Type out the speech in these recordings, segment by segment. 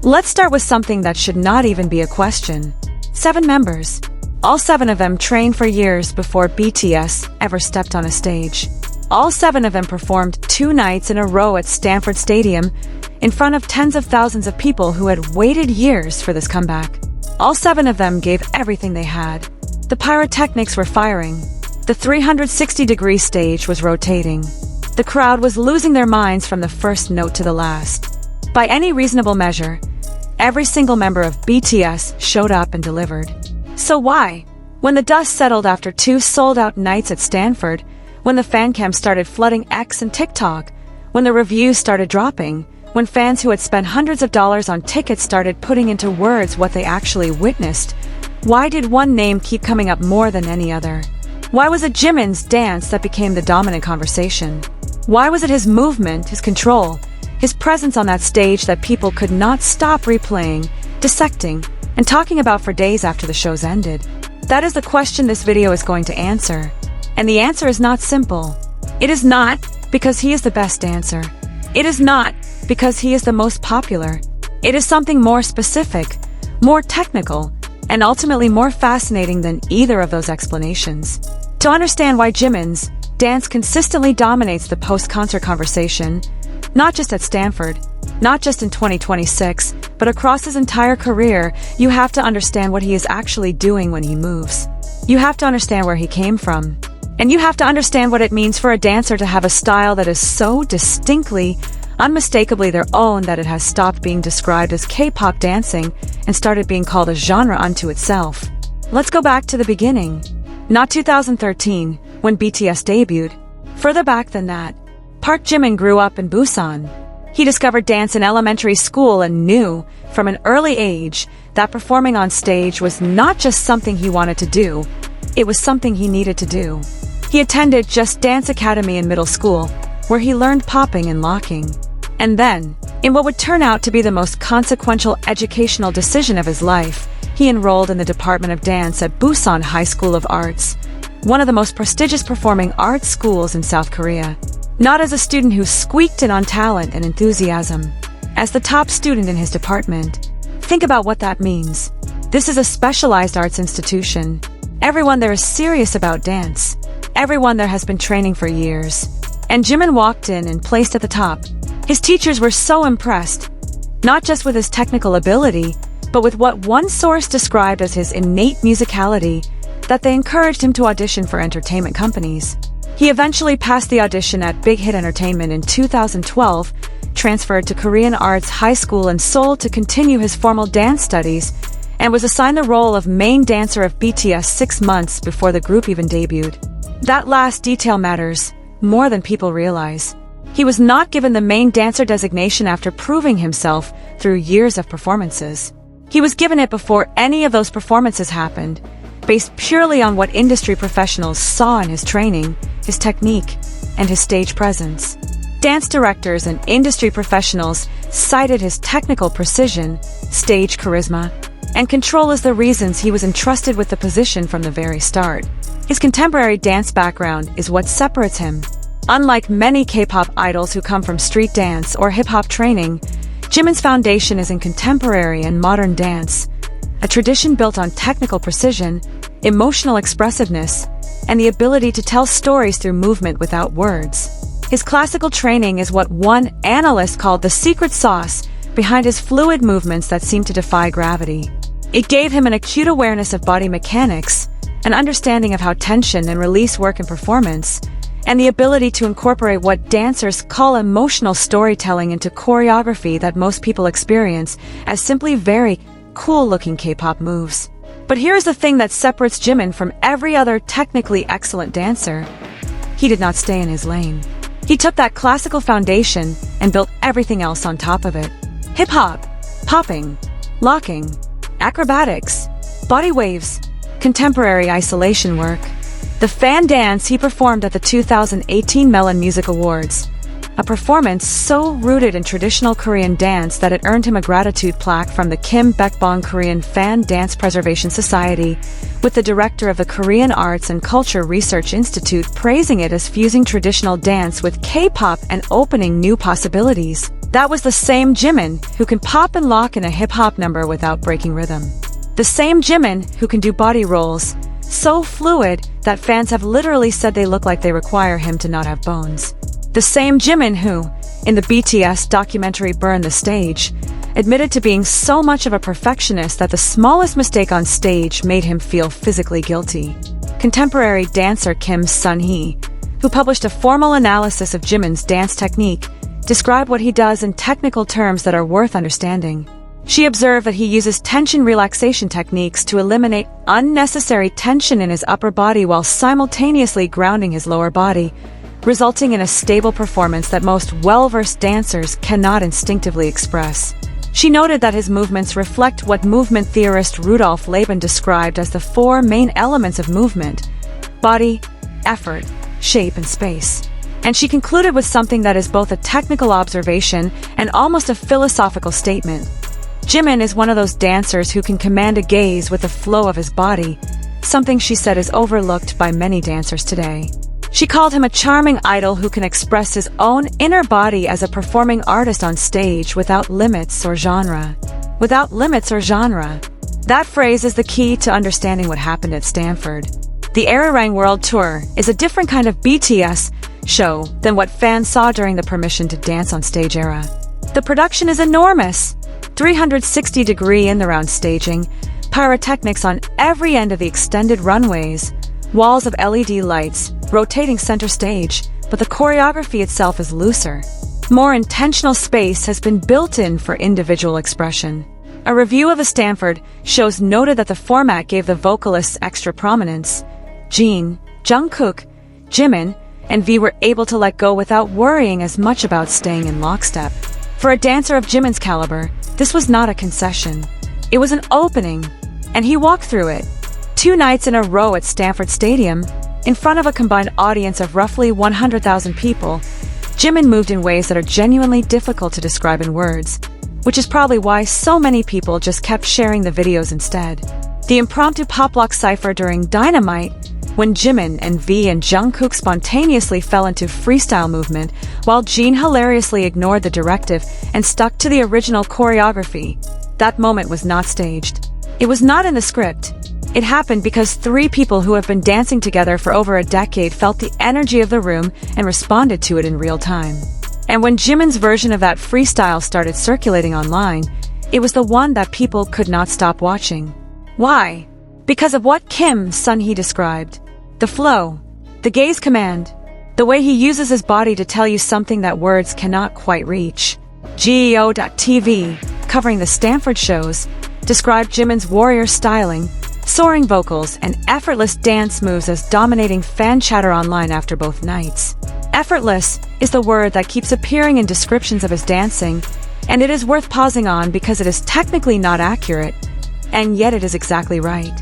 Let's start with something that should not even be a question. 7 members. All 7 of them trained for years before BTS ever stepped on a stage. All 7 of them performed 2 nights in a row at Stanford Stadium in front of tens of thousands of people who had waited years for this comeback. All 7 of them gave everything they had. The pyrotechnics were firing. The 360-degree stage was rotating. The crowd was losing their minds from the first note to the last. By any reasonable measure, every single member of BTS showed up and delivered. So why? When the dust settled after 2 sold-out nights at Stanford, when the fan cam started flooding X and TikTok, when the reviews started dropping, when fans who had spent hundreds of dollars on tickets started putting into words what they actually witnessed, why did one name keep coming up more than any other? Why was it Jimin's dance that became the dominant conversation? Why was it his movement, his control, his presence on that stage that people could not stop replaying, dissecting, and talking about for days after the shows ended? That is the question this video is going to answer. And the answer is not simple. It is not because he is the best dancer. It is not because he is the most popular. It is something more specific, more technical, and ultimately more fascinating than either of those explanations. To understand why Jimin's dance consistently dominates the post-concert conversation, not just at Stanford, not just in 2026, but across his entire career, you have to understand what he is actually doing when he moves. You have to understand where he came from. And you have to understand what it means for a dancer to have a style that is so distinctly, unmistakably their own that it has stopped being described as K-pop dancing and started being called a genre unto itself. Let's go back to the beginning. Not 2013, when BTS debuted. Further back than that, ParkJimin grew up in Busan. He discovered dance in elementary school and knew, from an early age, that performing on stage was not just something he wanted to do, it was something he needed to do. He attended Just Dance Academy in middle school, where he learned popping and locking. And then, in what would turn out to be the most consequential educational decision of his life, he enrolled in the Department of Dance at Busan High School of Arts, one of the most prestigious performing arts schools in South Korea. Not as a student who squeaked in on talent and enthusiasm, as the top student in his department. Think about what that means. This is a specialized arts institution. Everyone there is serious about dance. Everyone there has been training for years. And Jimin walked in and placed at the top. His teachers were so impressed, not just with his technical ability, but with what one source described as his innate musicality, that they encouraged him to audition for entertainment companies. He eventually passed the audition at Big Hit Entertainment in 2012, transferred to Korean Arts High School in Seoul to continue his formal dance studies, and was assigned the role of main dancer of BTS 6 months before the group even debuted. That last detail matters more than people realize. He was not given the main dancer designation after proving himself through years of performances. He was given it before any of those performances happened, based purely on what industry professionals saw in his training, his technique, and his stage presence. Dance directors and industry professionals cited his technical precision, stage charisma, and control as the reasons he was entrusted with the position from the very start. His contemporary dance background is what separates him. Unlike many K-pop idols who come from street dance or hip-hop training, Jimin's foundation is in contemporary and modern dance, a tradition built on technical precision, emotional expressiveness, and the ability to tell stories through movement without words. His classical training is what one analyst called the secret sauce behind his fluid movements that seem to defy gravity. It gave him an acute awareness of body mechanics, an understanding of how tension and release work in performance, and the ability to incorporate what dancers call emotional storytelling into choreography that most people experience as simply very cool-looking K-pop moves. But here's the thing that separates Jimin from every other technically excellent dancer. He did not stay in his lane. He took that classical foundation and built everything else on top of it. Hip-hop, popping, locking, acrobatics, body waves, contemporary isolation work. The fan dance he performed at the 2018 Melon Music Awards, a performance so rooted in traditional Korean dance that it earned him a gratitude plaque from the Kim Baekbong Korean Fan Dance Preservation Society, with the director of the Korean Arts and Culture Research Institute praising it as fusing traditional dance with K-pop and opening new possibilities. That was the same Jimin who can pop and lock in a hip-hop number without breaking rhythm. The same Jimin who can do body rolls so fluid that fans have literally said they look like they require him to not have bones. The same Jimin who, in the BTS documentary Burn the Stage, admitted to being so much of a perfectionist that the smallest mistake on stage made him feel physically guilty. Contemporary dancer Kim Sun-hee, who published a formal analysis of Jimin's dance technique, described what he does in technical terms that are worth understanding. She observed that he uses tension relaxation techniques to eliminate unnecessary tension in his upper body while simultaneously grounding his lower body, resulting in a stable performance that most well-versed dancers cannot instinctively express. She noted that his movements reflect what movement theorist Rudolf Laban described as the four main elements of movement: body, effort, shape, and space. And she concluded with something that is both a technical observation and almost a philosophical statement. Jimin is one of those dancers who can command a gaze with the flow of his body, something she said is overlooked by many dancers today. She called him a charming idol who can express his own inner body as a performing artist on stage without limits or genre. Without limits or genre. That phrase is the key to understanding what happened at Stanford. The Arirang World Tour is a different kind of BTS show than what fans saw during the Permission to Dance on Stage era. The production is enormous. 360-degree in-the-round staging, pyrotechnics on every end of the extended runways, walls of LED lights, rotating center stage, but the choreography itself is looser. More intentional space has been built in for individual expression. A review of the Stanford shows noted that the format gave the vocalists extra prominence. Jin, Jungkook, Jimin, and V were able to let go without worrying as much about staying in lockstep. For a dancer of Jimin's caliber, this was not a concession. It was an opening, and he walked through it. 2 nights in a row at Stanford Stadium, in front of a combined audience of roughly 100,000 people, Jimin moved in ways that are genuinely difficult to describe in words, which is probably why so many people just kept sharing the videos instead. The impromptu pop-lock cipher during Dynamite, when Jimin and V and Jungkook spontaneously fell into freestyle movement, while Jin hilariously ignored the directive and stuck to the original choreography. That moment was not staged. It was not in the script. It happened because 3 people who have been dancing together for over a decade felt the energy of the room and responded to it in real time. And when Jimin's version of that freestyle started circulating online, it was the one that people could not stop watching. Why? Because of what Kim Sun-hee described. The flow, the gaze command, the way he uses his body to tell you something that words cannot quite reach. GEO.TV, covering the Stanford shows, described Jimin's warrior styling, soaring vocals, and effortless dance moves as dominating fan chatter online after both nights. Effortless is the word that keeps appearing in descriptions of his dancing, and it is worth pausing on because it is technically not accurate, and yet it is exactly right.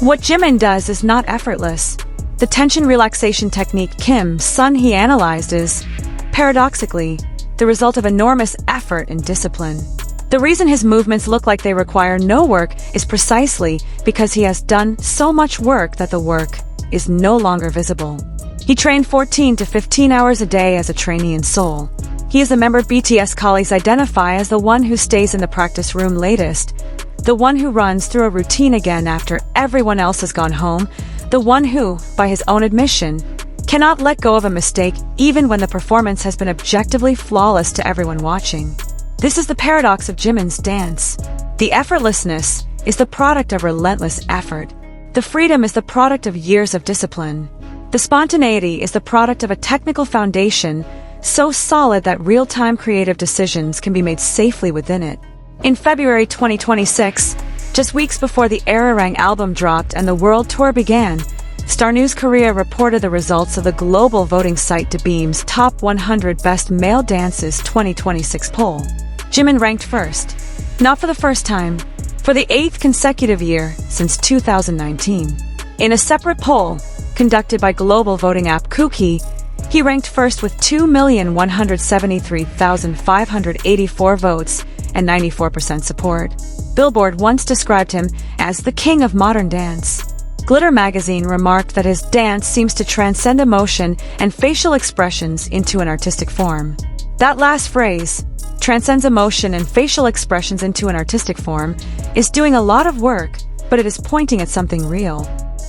What Jimin does is not effortless. The tension relaxation technique Kim Sun-hee analyzed is, paradoxically, the result of enormous effort and discipline. The reason his movements look like they require no work is precisely because he has done so much work that the work is no longer visible. He trained 14 to 15 hours a day as a trainee in Seoul. He is a member BTS colleagues identify as the one who stays in the practice room latest, the one who runs through a routine again after everyone else has gone home, the one who, by his own admission, cannot let go of a mistake even when the performance has been objectively flawless to everyone watching. This is the paradox of Jimin's dance. The effortlessness is the product of relentless effort. The freedom is the product of years of discipline. The spontaneity is the product of a technical foundation so solid that real-time creative decisions can be made safely within it. In February 2026, just weeks before the Arirang album dropped and the world tour began, Star News Korea reported the results of the global voting site Dabeam's Top 100 Best Male Dances 2026 poll. Jimin ranked first. Not for the first time, for the 8th consecutive year since 2019. In a separate poll, conducted by global voting app Kuki, he ranked first with 2,173,584 votes and 94% support. Billboard once described him as the king of modern dance. Glitter magazine remarked that his dance seems to transcend emotion and facial expressions into an artistic form. That last phrase, transcends emotion and facial expressions into an artistic form, is doing a lot of work, but it is pointing at something real.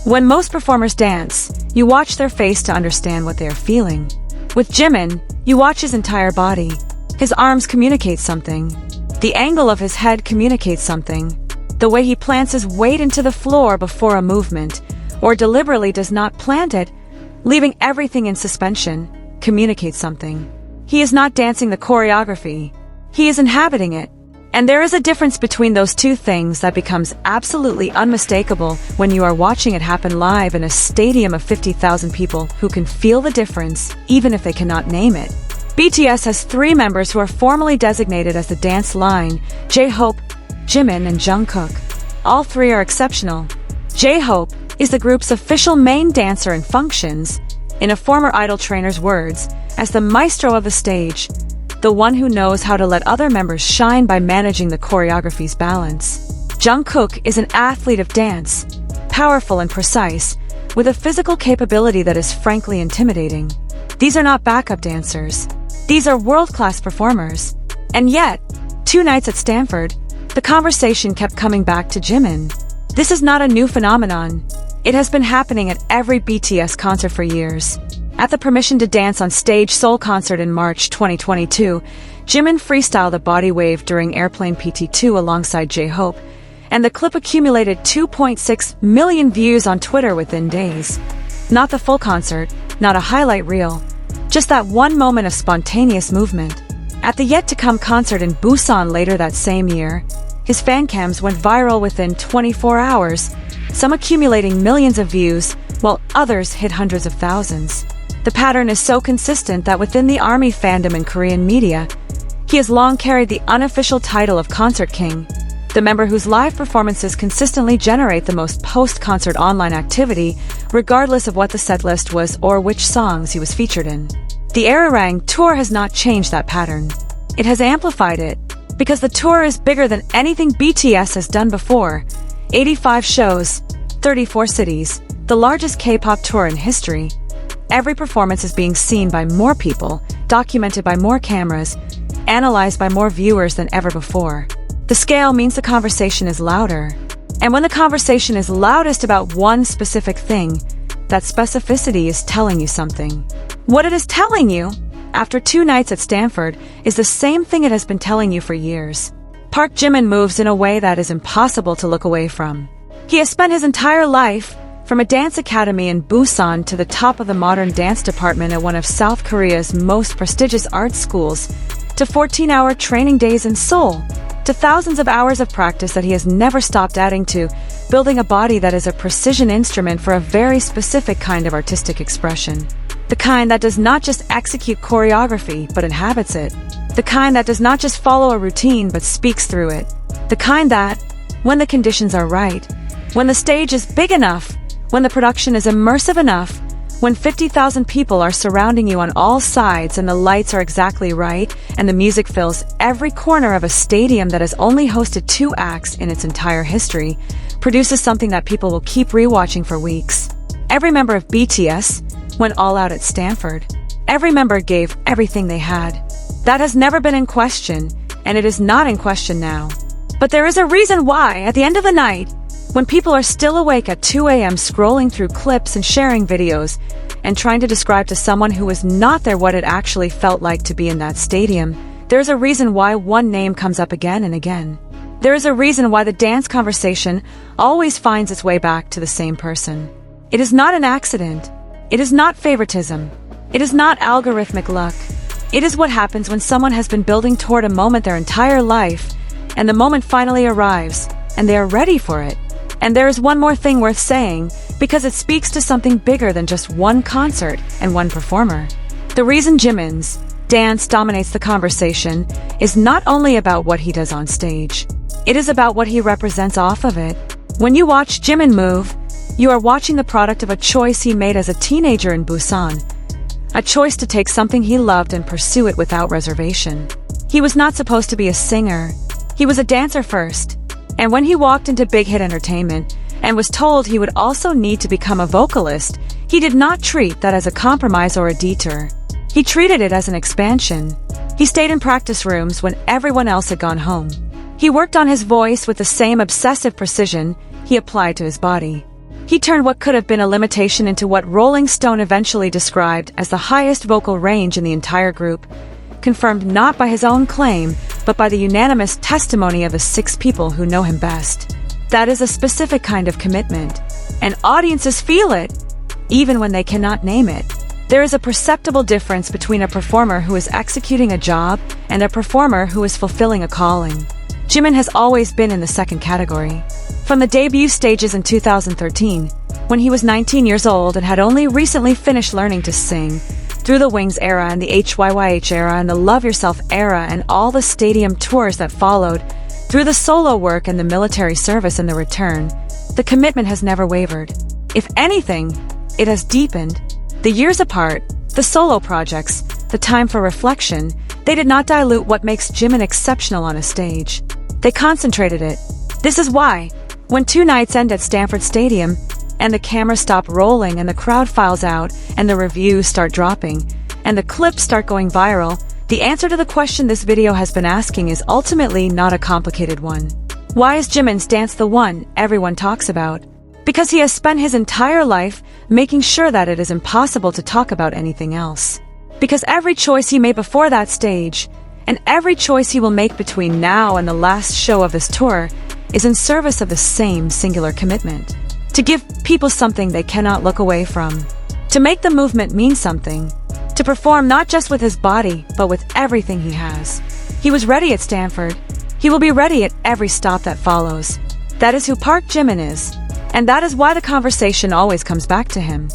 When most performers dance, you watch their face to understand what they are feeling. With Jimin, you watch his entire body. His arms communicate something. The angle of his head communicates something. The way he plants his weight into the floor before a movement, or deliberately does not plant it, leaving everything in suspension, communicates something. He is not dancing the choreography. He is inhabiting it. And there is a difference between those two things that becomes absolutely unmistakable when you are watching it happen live in a stadium of 50,000 people who can feel the difference, even if they cannot name it. BTS has 3 members who are formally designated as the dance line: J-Hope, Jimin, and Jungkook. All 3 are exceptional. J-Hope is the group's official main dancer and functions, in a former idol trainer's words, as the maestro of the stage, the one who knows how to let other members shine by managing the choreography's balance. Jungkook is an athlete of dance, powerful and precise, with a physical capability that is frankly intimidating. These are not backup dancers. These are world-class performers. And yet, 2 nights at Stanford, the conversation kept coming back to Jimin. This is not a new phenomenon. It has been happening at every BTS concert for years. At the Permission to Dance on Stage Seoul concert in March 2022, Jimin freestyled a body wave during Airplane PT2 alongside J-Hope, and the clip accumulated 2.6 million views on Twitter within days. Not the full concert, not a highlight reel, just that one moment of spontaneous movement. At the yet-to-come concert in Busan later that same year, his fan cams went viral within 24 hours, some accumulating millions of views, while others hit hundreds of thousands. The pattern is so consistent that within the ARMY fandom in Korean media, he has long carried the unofficial title of Concert King, the member whose live performances consistently generate the most post-concert online activity, regardless of what the setlist was or which songs he was featured in. The Arirang tour has not changed that pattern. It has amplified it, because the tour is bigger than anything BTS has done before. 85 shows, 34 cities, the largest K-pop tour in history. Every performance is being seen by more people, documented by more cameras, analyzed by more viewers than ever before. The scale means the conversation is louder. And when the conversation is loudest about one specific thing, that specificity is telling you something. What it is telling you, after 2 nights at Stanford, is the same thing it has been telling you for years. ParkJimin moves in a way that is impossible to look away from. He has spent his entire life, from a dance academy in Busan to the top of the modern dance department at one of South Korea's most prestigious art schools, to 14-hour training days in Seoul, to thousands of hours of practice that he has never stopped adding to, building a body that is a precision instrument for a very specific kind of artistic expression. The kind that does not just execute choreography, but inhabits it. The kind that does not just follow a routine, but speaks through it. The kind that, when the conditions are right, when the stage is big enough, when the production is immersive enough, when 50,000 people are surrounding you on all sides and the lights are exactly right and the music fills every corner of a stadium that has only hosted 2 acts in its entire history, produces something that people will keep rewatching for weeks. Every member of BTS went all out at Stanford. Every member gave everything they had. That has never been in question, and it is not in question now. But there is a reason why, at the end of the night, when people are still awake at 2 a.m. scrolling through clips and sharing videos, and trying to describe to someone who was not there what it actually felt like to be in that stadium, there's a reason why one name comes up again and again. There is a reason why the dance conversation always finds its way back to the same person. It is not an accident. It is not favoritism. It is not algorithmic luck. It is what happens when someone has been building toward a moment their entire life, and the moment finally arrives, and they are ready for it. And there is one more thing worth saying, because it speaks to something bigger than just one concert and one performer. The reason Jimin's dance dominates the conversation is not only about what he does on stage. It is about what he represents off of it. When you watch Jimin move, you are watching the product of a choice he made as a teenager in Busan. A choice to take something he loved and pursue it without reservation. He was not supposed to be a singer. He was a dancer first. And when he walked into Big Hit Entertainment and was told he would also need to become a vocalist, he did not treat that as a compromise or a detour. He treated it as an expansion. He stayed in practice rooms when everyone else had gone home. He worked on his voice with the same obsessive precision he applied to his body. He turned what could have been a limitation into what Rolling Stone eventually described as the highest vocal range in the entire group, confirmed not by his own claim, but by the unanimous testimony of the 6 people who know him best. That is a specific kind of commitment, and audiences feel it, even when they cannot name it. There is a perceptible difference between a performer who is executing a job and a performer who is fulfilling a calling. Jimin has always been in the second category. From the debut stages in 2013, when he was 19 years old and had only recently finished learning to sing, through the Wings era and the HYYH era and the Love Yourself era and all the stadium tours that followed, through the solo work and the military service and the return, the commitment has never wavered. If anything, it has deepened. The years apart, the solo projects, the time for reflection, they did not dilute what makes Jimin exceptional on a stage. They concentrated it. This is why, when 2 nights end at Stanford Stadium, and the cameras stop rolling and the crowd files out and the reviews start dropping, and the clips start going viral, the answer to the question this video has been asking is ultimately not a complicated one. Why is Jimin's dance the one everyone talks about? Because he has spent his entire life making sure that it is impossible to talk about anything else. Because every choice he made before that stage, and every choice he will make between now and the last show of this tour, is in service of the same singular commitment. To give people something they cannot look away from. To make the movement mean something. To perform not just with his body, but with everything he has. He was ready at Stanford. He will be ready at every stop that follows. That is who ParkJimin is. And that is why the conversation always comes back to him.